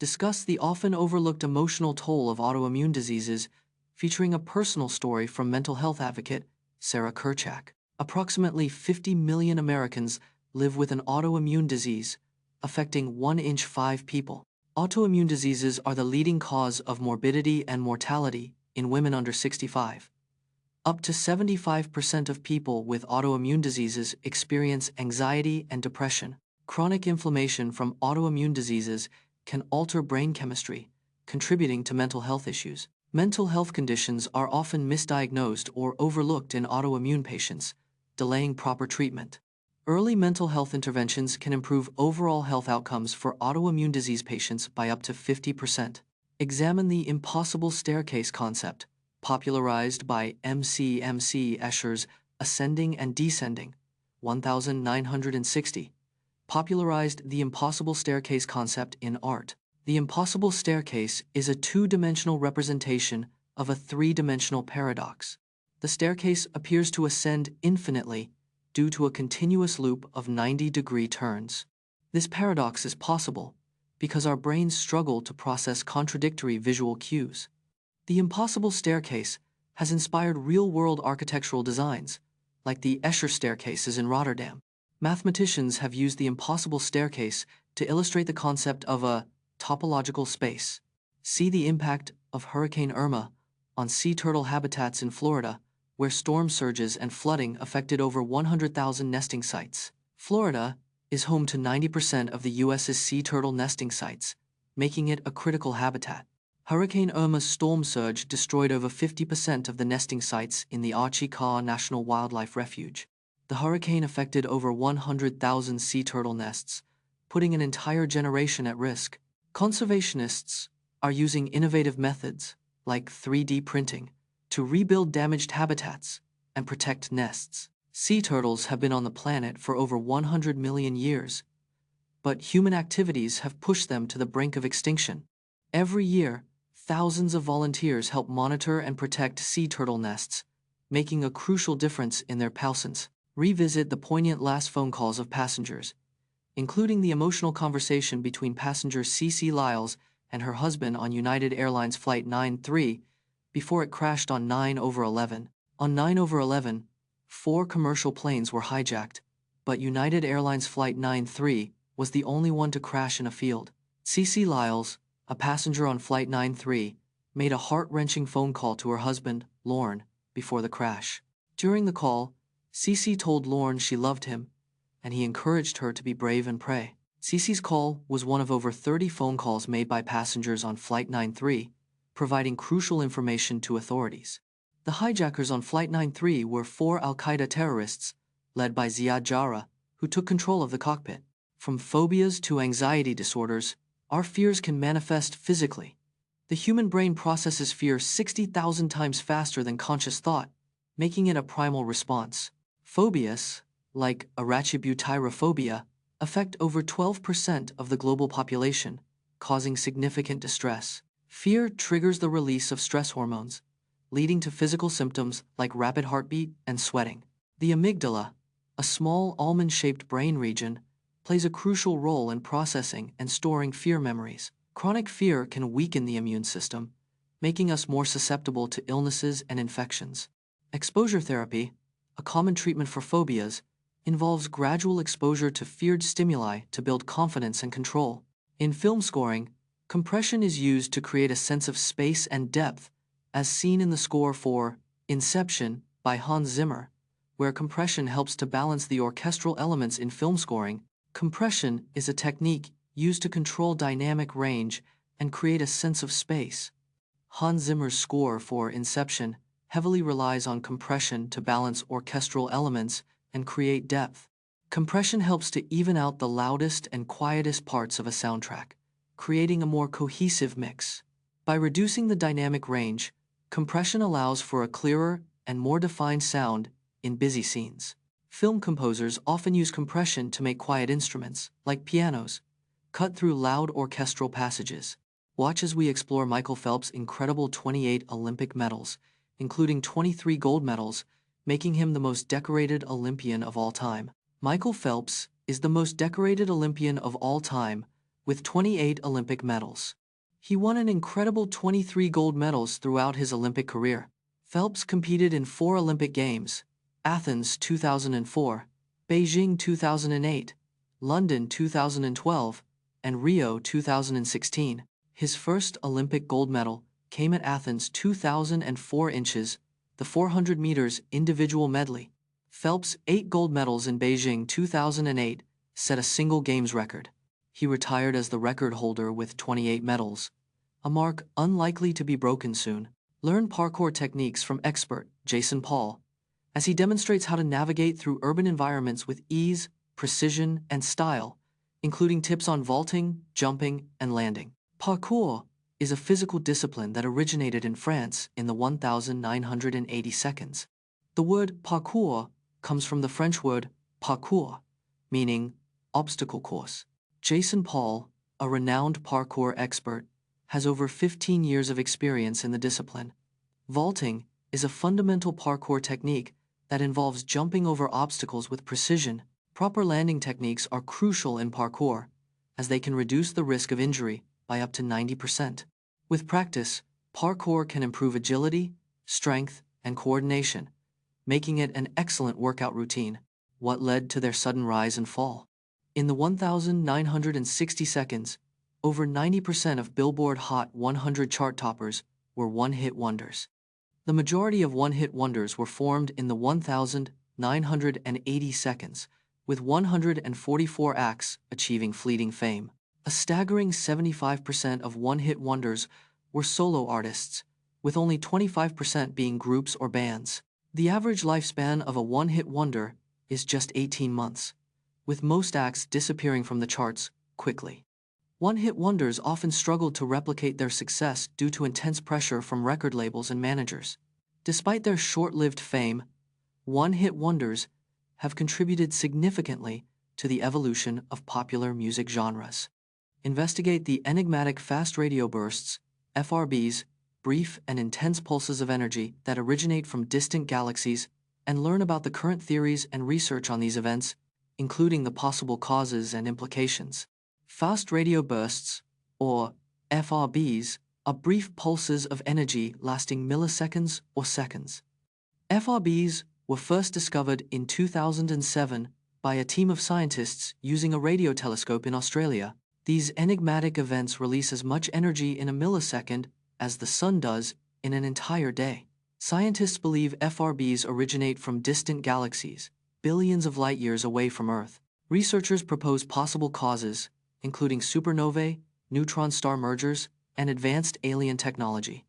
discuss the often overlooked emotional toll of autoimmune diseases, featuring a personal story from mental health advocate Sarah Kurchak. Approximately 50 million Americans live with an autoimmune disease, affecting 1 in 5 people. Autoimmune diseases are the leading cause of morbidity and mortality in women under 65. Up to 75% of people with autoimmune diseases experience anxiety and depression. Chronic inflammation from autoimmune diseases can alter brain chemistry, contributing to mental health issues. Mental health conditions are often misdiagnosed or overlooked in autoimmune patients, delaying proper treatment. Early mental health interventions can improve overall health outcomes for autoimmune disease patients by up to 50%. Examine the impossible staircase concept, popularized by Escher's Ascending and Descending, 1960. Popularized the impossible staircase concept in art. The impossible staircase is a two-dimensional representation of a three-dimensional paradox. The staircase appears to ascend infinitely due to a continuous loop of 90-degree turns. This paradox is possible because our brains struggle to process contradictory visual cues. The impossible staircase has inspired real-world architectural designs, like the Escher staircases in Rotterdam. Mathematicians have used the impossible staircase to illustrate the concept of a topological space. See the impact of Hurricane Irma on sea turtle habitats in Florida, where storm surges and flooding affected over 100,000 nesting sites. Florida is home to 90% of the U.S.'s sea turtle nesting sites, making it a critical habitat. Hurricane Irma's storm surge destroyed over 50% of the nesting sites in the Arachibu National Wildlife Refuge. The hurricane affected over 100,000 sea turtle nests, putting an entire generation at risk. Conservationists are using innovative methods, like 3D printing, to rebuild damaged habitats and protect nests. Sea turtles have been on the planet for over 100 million years, but human activities have pushed them to the brink of extinction. Every year, thousands of volunteers help monitor and protect sea turtle nests, making a crucial difference in their thousands. Revisit the poignant last phone calls of passengers, including the emotional conversation between passenger CeeCee Lyles and her husband on United Airlines Flight 93 before it crashed on 9/11. On 9/11, 4 commercial planes were hijacked, but United Airlines Flight 93 was the only one to crash in a field. CeeCee Lyles, a passenger on Flight 93, made a heart-wrenching phone call to her husband, Lorne, before the crash. During the call, CeeCee told Lorne she loved him, and he encouraged her to be brave and pray. CeeCee's call was one of over 30 phone calls made by passengers on Flight 93, providing crucial information to authorities. The hijackers on Flight 93 were 4 al-Qaeda terrorists, led by Ziad Jarrah, who took control of the cockpit. From phobias to anxiety disorders, our fears can manifest physically. The human brain processes fear 60,000 times faster than conscious thought, making it a primal response. Phobias, like Arachibu phobia, affect over 12% of the global population, causing significant distress. Fear triggers the release of stress hormones, leading to physical symptoms like rapid heartbeat and sweating. The amygdala, a small almond-shaped brain region, plays a crucial role in processing and storing fear memories. Chronic fear can weaken the immune system, making us more susceptible to illnesses and infections. Exposure therapy, a common treatment for phobias, involves gradual exposure to feared stimuli to build confidence and control. In film scoring, compression is used to create a sense of space and depth, as seen in the score for Inception by Hans Zimmer, where compression helps to balance the orchestral elements in film scoring. Compression is a technique used to control dynamic range and create a sense of space. Hans Zimmer's score for Inception heavily relies on compression to balance orchestral elements and create depth. Compression helps to even out the loudest and quietest parts of a soundtrack, creating a more cohesive mix. By reducing the dynamic range, compression allows for a clearer and more defined sound in busy scenes. Film composers often use compression to make quiet instruments, like pianos, cut through loud orchestral passages. Watch as we explore Michael Phelps' incredible 28 Olympic medals, including 23 gold medals, making him the most decorated Olympian of all time. Michael Phelps is the most decorated Olympian of all time with 28 Olympic medals. He won an incredible 23 gold medals throughout his Olympic career. Phelps competed in 4 Olympic Games: Athens 2004, Beijing 2008, London 2012, and Rio 2016. His first Olympic gold medal came at Athens 2004 inches, the 400 meters individual medley. Phelps' 8 gold medals in Beijing 2008 set a single games record. He retired as the record holder with 28 medals, a mark unlikely to be broken soon. Learn parkour techniques from expert Jason Paul as he demonstrates how to navigate through urban environments with ease, precision, and style, including tips on vaulting, jumping, and landing. Parkour is a physical discipline that originated in France in the 1980 seconds. The word parkour comes from the French word parcours, meaning obstacle course. Jason Paul, a renowned parkour expert, has over 15 years of experience in the discipline. Vaulting is a fundamental parkour technique that involves jumping over obstacles with precision. Proper landing techniques are crucial in parkour, as they can reduce the risk of injury by up to 90%. With practice, parkour can improve agility, strength, and coordination, making it an excellent workout routine. What led to their sudden rise and fall? In the 1960 seconds, over 90% of Billboard Hot 100 chart toppers were one-hit wonders. The majority of one-hit wonders were formed in the 1980 seconds, with 144 acts achieving fleeting fame. A staggering 75% of one-hit wonders were solo artists, with only 25% being groups or bands. The average lifespan of a one-hit wonder is just 18 months, with most acts disappearing from the charts quickly. One-hit wonders often struggled to replicate their success due to intense pressure from record labels and managers. Despite their short-lived fame, one-hit wonders have contributed significantly to the evolution of popular music genres. Investigate the enigmatic fast radio bursts, FRBs, brief and intense pulses of energy that originate from distant galaxies, and learn about the current theories and research on these events, including the possible causes and implications. Fast radio bursts, or FRBs, are brief pulses of energy lasting milliseconds or seconds. FRBs were first discovered in 2007 by a team of scientists using a radio telescope in Australia. These enigmatic events release as much energy in a millisecond as the sun does in an entire day. Scientists believe FRBs originate from distant galaxies, billions of light years away from Earth. Researchers propose possible causes, including supernovae, neutron star mergers, and advanced alien technology.